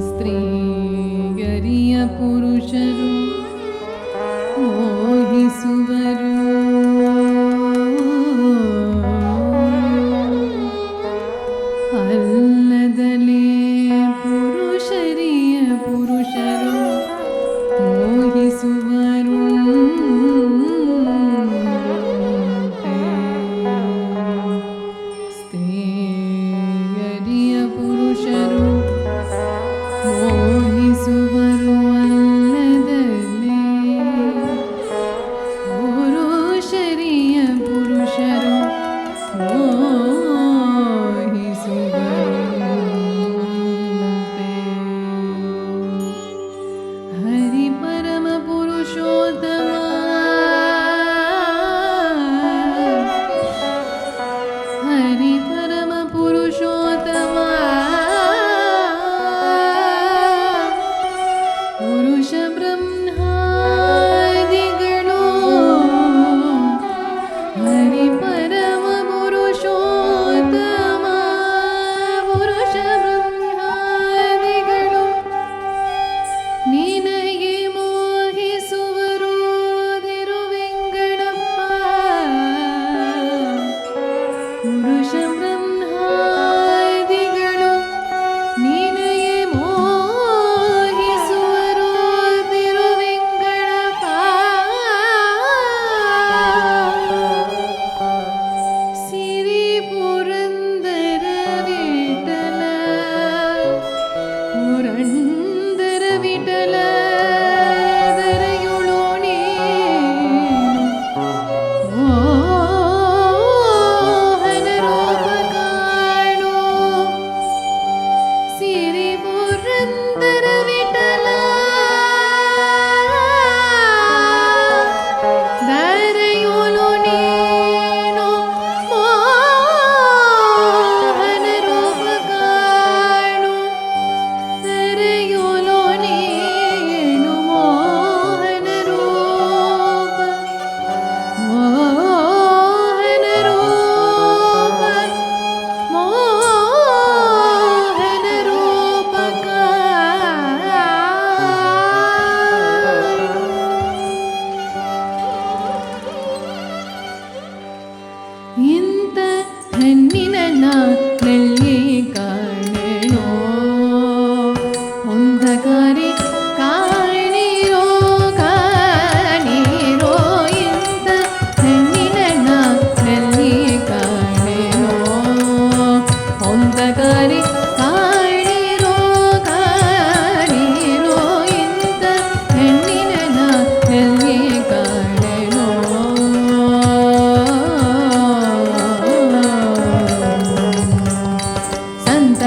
ಸ್ತ್ರೀಯರಿಯ ಪುರುಷರು ಮೋಹಿಸುವರು. ಅಲ್ಲದಲೇ ಪುರುಷರಿಯ ಪುರುಷರು ಮೋಹಿಸುವರು. ಸ್ತ್ರೀಯರಿಯ ಪುರುಷರು ಮೋಹಿಸುವರು. ಅಲ್ಲದಲೇ ಪುರುಷರಿಯ ಪುರುಷರು ಹರಿ ಪರಮ ಪುರುಷೋತ್ತಮ ಹರಿ ಪರಮ ಪುರುಷೋತ್ತಮ ಪುರುಷ ಬ್ರಹ್ಮಾದಿಗಳು ಹರಿ ಪರಮ ಪುರುಷೋತ್ತಮ ಪುರುಷ ಬ್ರಹ್ಮಾದಿಗಳು ನಿನಗೆ ಮೋಹಿಸುವರು ತಿರುವೆಂಗಡಪ್ಪ. ಪುರುಷ ಬ್ರಹ್ಮಾದಿಗಳು ನಿನಗೆ ಮೋಹಿಸುವರು ತಿರುವೆಂಗಡಪ್ಪ. ಸಿರಿ ಪುರಂದರ ವಿಠಲ ಪುರಂದರ ವಿಠಲ ದರೆಯುಳು ನೀನು ಮೋಹನ ರೂಪ ಕಾಣು. ಸಿರಿ ಪುರಂದರ ವಿಠಲ ದರೆಯುಳು ನೀನು ಮೋಹನ ರೂಪ ಕಾಣು. ದರೆಯುಳು ನೀನು ಮೋಹನ ರೂಪ ಮೋಹನ ರೂಪ ಮೋಹನ ರೂಪ ಇಂಥ ಹೆಣ್ಣಿನ ನಲ್ಲಿ ಕಾಣೆನೋ ಒಂದಗಾರಿ ಕಾಣಿರೋ ಕಾಣಿರೋ. ಇಂಥ ಹೆಣ್ಣಿನ ನಲ್ಲಿ ಕಾಣೆನೋ ಒಂದಗಾರಿ ಕಾಣಿರೋ ಕಾಣಿರೋ. ಇಂಥ ಹೆಣ್ಣಿನ ನಲ್ಲಿ ಕಾಣೆನೋ ಸಂತ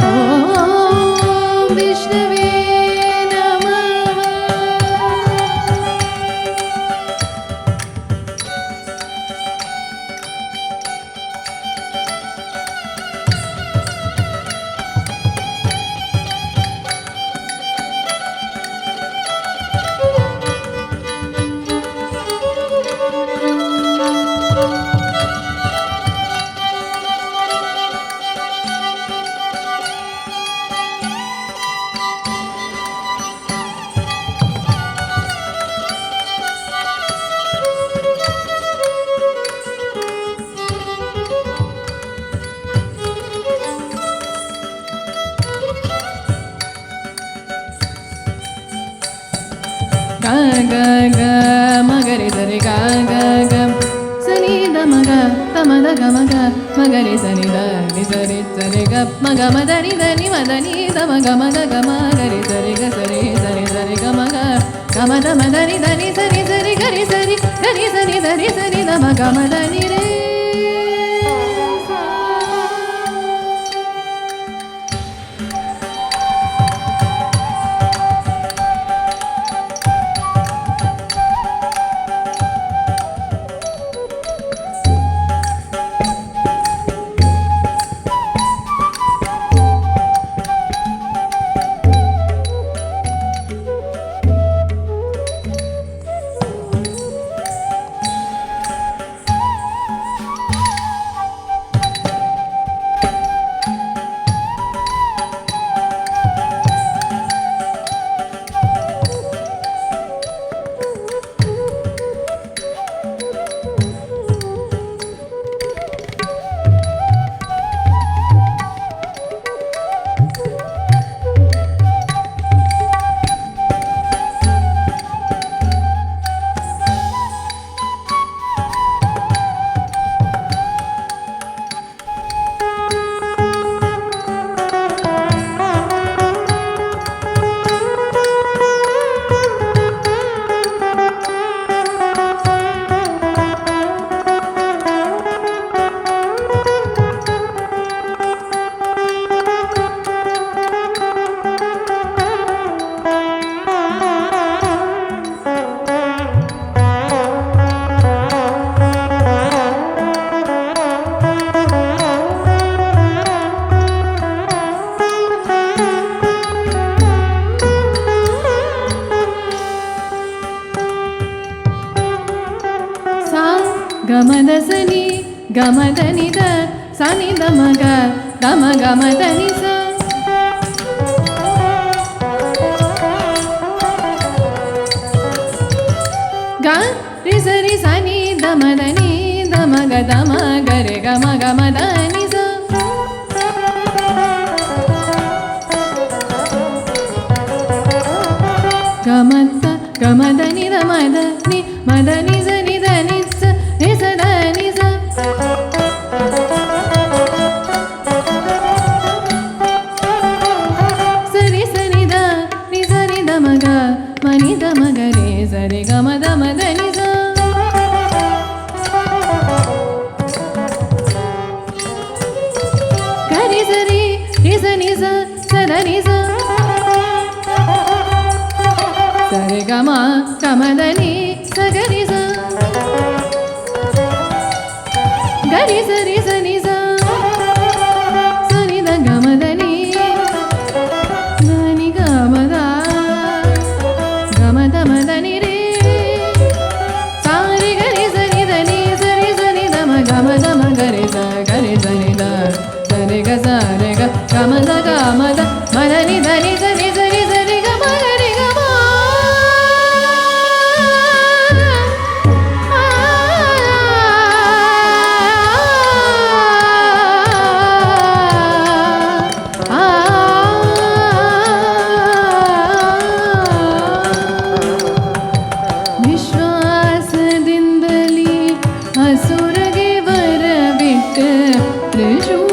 ಓಂ ವಿಷ್ಣುವೇ ನಮಃ. ಗ ಗ ಗ ಮಗರಿ ಸರಿ ಗ ಗ ಗ ಸನಿ ದ ಮಗ ತಮದ ಗ ಮಗ ಮಗರಿ ಸನಿ ದ ನಿ ಸರಿ ಸರಿ ಗ ಮಗ ಮದನಿ ದ ನಿ ಮದನಿ ದ ಮಗ ಮದ ಗ ಮಗರಿ ಸರಿ ಗ ಸರಿ ಸರಿ ಸರಿ ಗ ಮಗ ಗಮದ ಮದನಿ ದ ನಿ ಸರಿ ಸರಿ ಗರಿ ಸರಿ ಗರಿ ಸರಿ ಧರಿ ಸರಿ ದ ಮಗ ಮದನಿ ರೇ. ಗಮದ ಸನಿ ಗಮದ ನಿದ ಸನಿ ದ ಮಗ ಗಮ ಗಮದ ನಿಸ ಗ ರಿ ಸರಿ ಸನಿ ದ ಮದ ನಿ ದ ಮಗ ದ ಮಗ ರೆ ಗಮ ಗಮದ ನಿಸ ಗಮತ್ತ ಗಮದ ನಿದ ಮದ ನಿ ಮದ ನಿಸ ನಿದ ನಿಸ ನಿಸ ದ ನಿಸ ಸರಿ ಸರಿ ದ ನಿ ಸರಿ ದ ಮಗ ಮನಿ ದ ಮಗ ರೇ ಸರಿ ಗಮದ ಮದ ನಿಸ ಗರಿ ಸರಿ ನಿಸ ನಿಸ ಸದ ನಿಸ ಸರಿ ಗಮ ಗಮದ ನಿ ಸಗರಿ ಸ ಗರಿ ಸರಿ ಸನಿ ಸ ಸನಿ ದ ಗಮದ ನಿ ನಿ ಗಮದ ಗಮದ ಮದ ನಿ ರೇ ಸಾರಿ ಗರಿ ಸನಿ ದ ನಿ ಸರಿ ಸನಿ ದ ಮ ಗಮದ ಮ ಗರಿ ಸ ಗರಿ ಸನಿ ದ ಸರಿ ಗ ಸರಿ ಗ ಗಮದ ಗಮದ ಮದ ನಿ ದ ನಿ ಸರಿ ಸರಿ ಸರಿ ಗ ಮ ಗರಿ ಗ ಮ ವಿಶ್ವಾಸದಿಂದಲೇ ಅಸುರಗೆ ವರವಿಟ್ಟ ತ್ರಿಶೂಲ